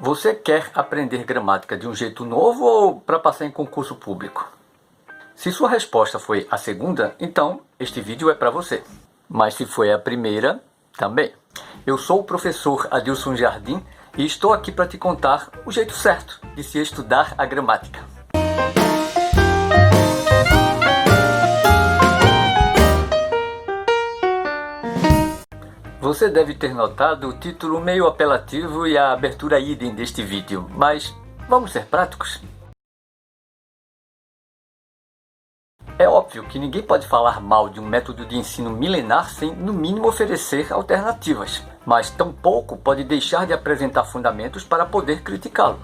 Você quer aprender gramática de um jeito novo ou para passar em concurso público? Se sua resposta foi a segunda, então este vídeo é para você. Mas se foi a primeira, também. Eu sou o professor Adilson Jardim e estou aqui para te contar o jeito certo de se estudar a gramática. Você deve ter notado o título meio apelativo e a abertura idem deste vídeo, mas vamos ser práticos? É óbvio que ninguém pode falar mal de um método de ensino milenar sem, no mínimo, oferecer alternativas, mas tampouco pode deixar de apresentar fundamentos para poder criticá-lo.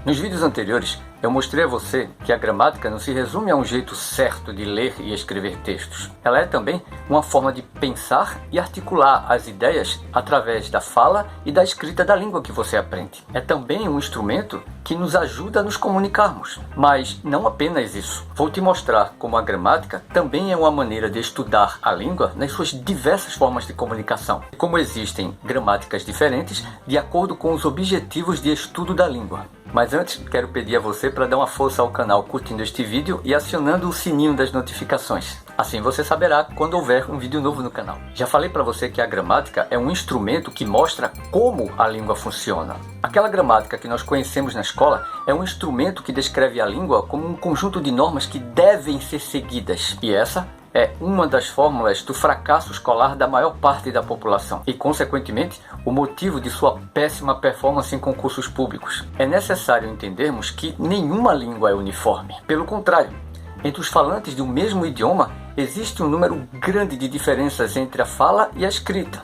Nos vídeos anteriores, eu mostrei a você que a gramática não se resume a um jeito certo de ler e escrever textos. Ela é também uma forma de pensar e articular as ideias através da fala e da escrita da língua que você aprende. É também um instrumento que nos ajuda a nos comunicarmos. Mas não apenas isso. Vou te mostrar como a gramática também é uma maneira de estudar a língua nas suas diversas formas de comunicação. E como existem gramáticas diferentes de acordo com os objetivos de estudo da língua. Mas antes, quero pedir a você para dar uma força ao canal curtindo este vídeo e acionando o sininho das notificações. Assim você saberá quando houver um vídeo novo no canal. Já falei para você que a gramática é um instrumento que mostra como a língua funciona. Aquela gramática que nós conhecemos na escola é um instrumento que descreve a língua como um conjunto de normas que devem ser seguidas. E essa é uma das fórmulas do fracasso escolar da maior parte da população e, consequentemente, o motivo de sua péssima performance em concursos públicos. É necessário entendermos que nenhuma língua é uniforme. Pelo contrário, entre os falantes de um mesmo idioma, existe um número grande de diferenças entre a fala e a escrita.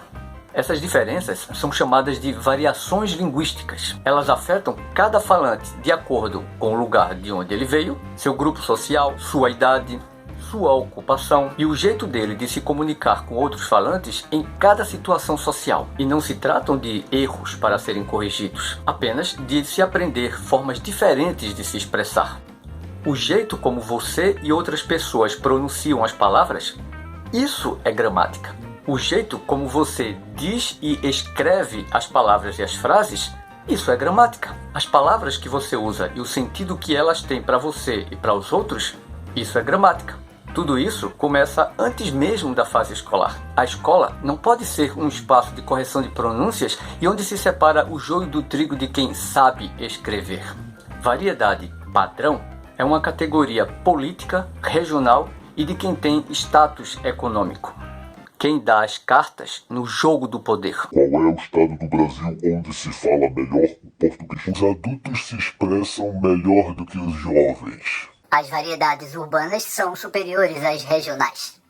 Essas diferenças são chamadas de variações linguísticas. Elas afetam cada falante de acordo com o lugar de onde ele veio, seu grupo social, sua idade, sua ocupação e o jeito dele de se comunicar com outros falantes em cada situação social. E não se tratam de erros para serem corrigidos, apenas de se aprender formas diferentes de se expressar. O jeito como você e outras pessoas pronunciam as palavras, isso é gramática. O jeito como você diz e escreve as palavras e as frases, isso é gramática. As palavras que você usa e o sentido que elas têm para você e para os outros, isso é gramática. Tudo isso começa antes mesmo da fase escolar. A escola não pode ser um espaço de correção de pronúncias e onde se separa o joio do trigo de quem sabe escrever. Variedade padrão é uma categoria política, regional e de quem tem status econômico. Quem dá as cartas no jogo do poder. Qual é o estado do Brasil onde se fala melhor o português? Os adultos se expressam melhor do que os jovens. As variedades urbanas são superiores às regionais.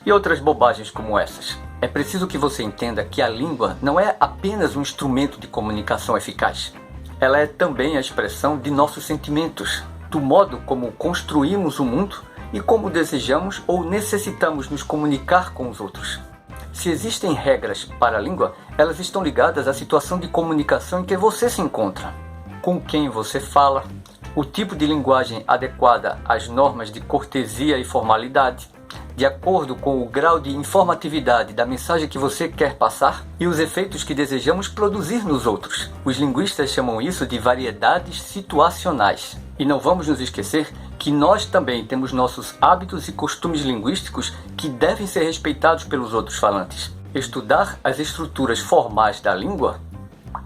E outras bobagens como essas. É preciso que você entenda que a língua não é apenas um instrumento de comunicação eficaz. Ela é também a expressão de nossos sentimentos, do modo como construímos o mundo e como desejamos ou necessitamos nos comunicar com os outros. Se existem regras para a língua, elas estão ligadas à situação de comunicação em que você se encontra, com quem você fala, o tipo de linguagem adequada às normas de cortesia e formalidade, de acordo com o grau de informatividade da mensagem que você quer passar e os efeitos que desejamos produzir nos outros. Os linguistas chamam isso de variedades situacionais. E não vamos nos esquecer que nós também temos nossos hábitos e costumes linguísticos que devem ser respeitados pelos outros falantes. Estudar as estruturas formais da língua,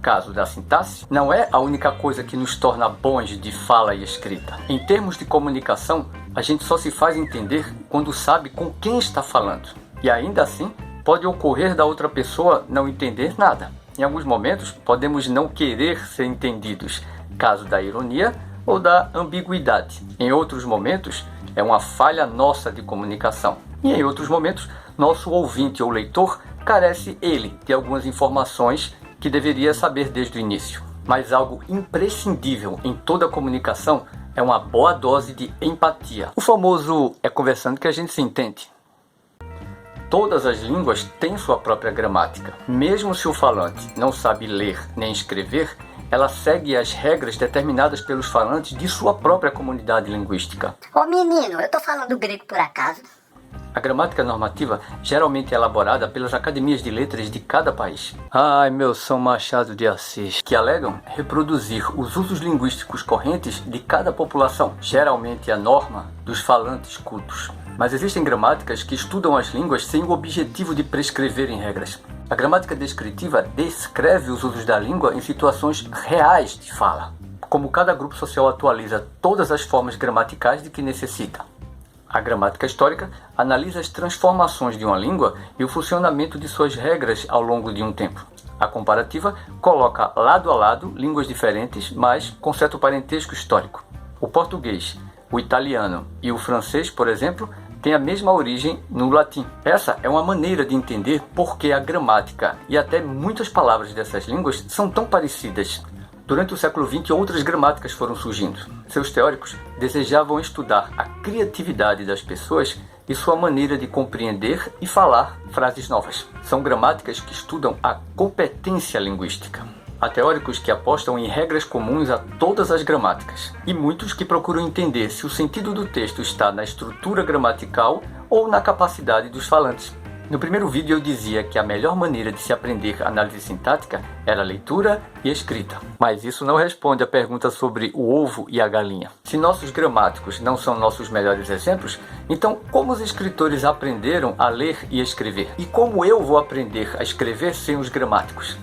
caso da sintaxe, não é a única coisa que nos torna bons de fala e escrita. Em termos de comunicação, a gente só se faz entender quando sabe com quem está falando. E ainda assim, pode ocorrer da outra pessoa não entender nada. Em alguns momentos, podemos não querer ser entendidos, caso da ironia ou da ambiguidade. Em outros momentos, é uma falha nossa de comunicação. E em outros momentos, nosso ouvinte ou leitor carece ele de algumas informações que deveria saber desde o início. Mas algo imprescindível em toda comunicação é uma boa dose de empatia. O famoso é conversando que a gente se entende. Todas as línguas têm sua própria gramática. Mesmo se o falante não sabe ler nem escrever, ela segue as regras determinadas pelos falantes de sua própria comunidade linguística. Ô menino, eu tô falando grego por acaso? A gramática normativa geralmente é elaborada pelas academias de letras de cada país. Ai, meu São Machado de Assis, que alegam reproduzir os usos linguísticos correntes de cada população, geralmente a norma dos falantes cultos. Mas existem gramáticas que estudam as línguas sem o objetivo de prescreverem regras. A gramática descritiva descreve os usos da língua em situações reais de fala, como cada grupo social atualiza todas as formas gramaticais de que necessita. A gramática histórica analisa as transformações de uma língua e o funcionamento de suas regras ao longo de um tempo. A comparativa coloca lado a lado línguas diferentes, mas com certo parentesco histórico. O português, o italiano e o francês, por exemplo, têm a mesma origem no latim. Essa é uma maneira de entender por que a gramática e até muitas palavras dessas línguas são tão parecidas. Durante o século XX, outras gramáticas foram surgindo. Seus teóricos desejavam estudar a criatividade das pessoas e sua maneira de compreender e falar frases novas. São gramáticas que estudam a competência linguística. Há teóricos que apostam em regras comuns a todas as gramáticas, e muitos que procuram entender se o sentido do texto está na estrutura gramatical ou na capacidade dos falantes. No primeiro vídeo eu dizia que a melhor maneira de se aprender análise sintática era a leitura e a escrita. Mas isso não responde à pergunta sobre o ovo e a galinha. Se nossos gramáticos não são nossos melhores exemplos, então como os escritores aprenderam a ler e escrever? E como eu vou aprender a escrever sem os gramáticos?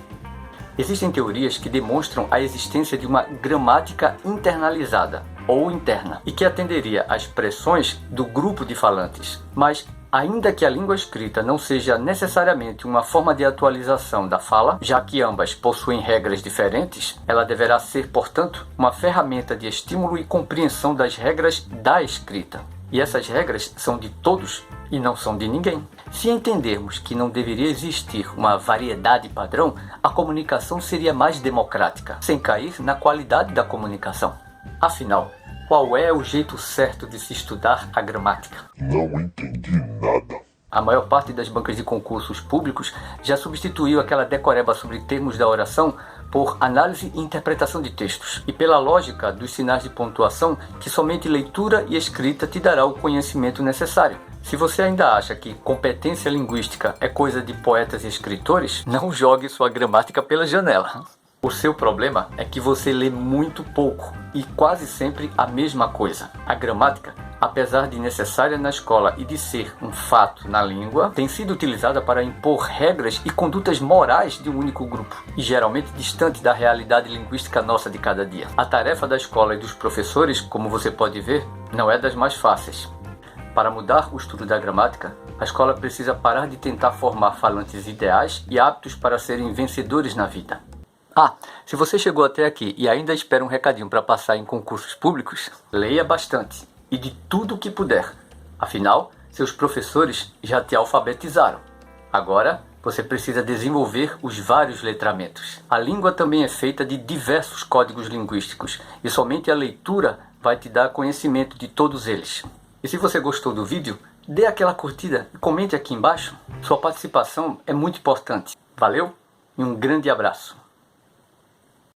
Existem teorias que demonstram a existência de uma gramática internalizada ou interna e que atenderia às pressões do grupo de falantes, mas ainda que a língua escrita não seja necessariamente uma forma de atualização da fala, já que ambas possuem regras diferentes, ela deverá ser, portanto, uma ferramenta de estímulo e compreensão das regras da escrita. E essas regras são de todos e não são de ninguém. Se entendermos que não deveria existir uma variedade padrão, a comunicação seria mais democrática, sem cair na qualidade da comunicação. Afinal, qual é o jeito certo de se estudar a gramática? Não entendi nada. A maior parte das bancas de concursos públicos já substituiu aquela decoreba sobre termos da oração por análise e interpretação de textos, e pela lógica dos sinais de pontuação que somente leitura e escrita te dará o conhecimento necessário. Se você ainda acha que competência linguística é coisa de poetas e escritores, não jogue sua gramática pela janela. O seu problema é que você lê muito pouco e quase sempre a mesma coisa. A gramática, apesar de necessária na escola e de ser um fato na língua, tem sido utilizada para impor regras e condutas morais de um único grupo, e geralmente distante da realidade linguística nossa de cada dia. A tarefa da escola e dos professores, como você pode ver, não é das mais fáceis. Para mudar o estudo da gramática, a escola precisa parar de tentar formar falantes ideais e aptos para serem vencedores na vida. Se você chegou até aqui e ainda espera um recadinho para passar em concursos públicos, leia bastante e de tudo o que puder. Afinal, seus professores já te alfabetizaram. Agora, você precisa desenvolver os vários letramentos. A língua também é feita de diversos códigos linguísticos e somente a leitura vai te dar conhecimento de todos eles. E se você gostou do vídeo, dê aquela curtida e comente aqui embaixo. Sua participação é muito importante. Valeu e um grande abraço.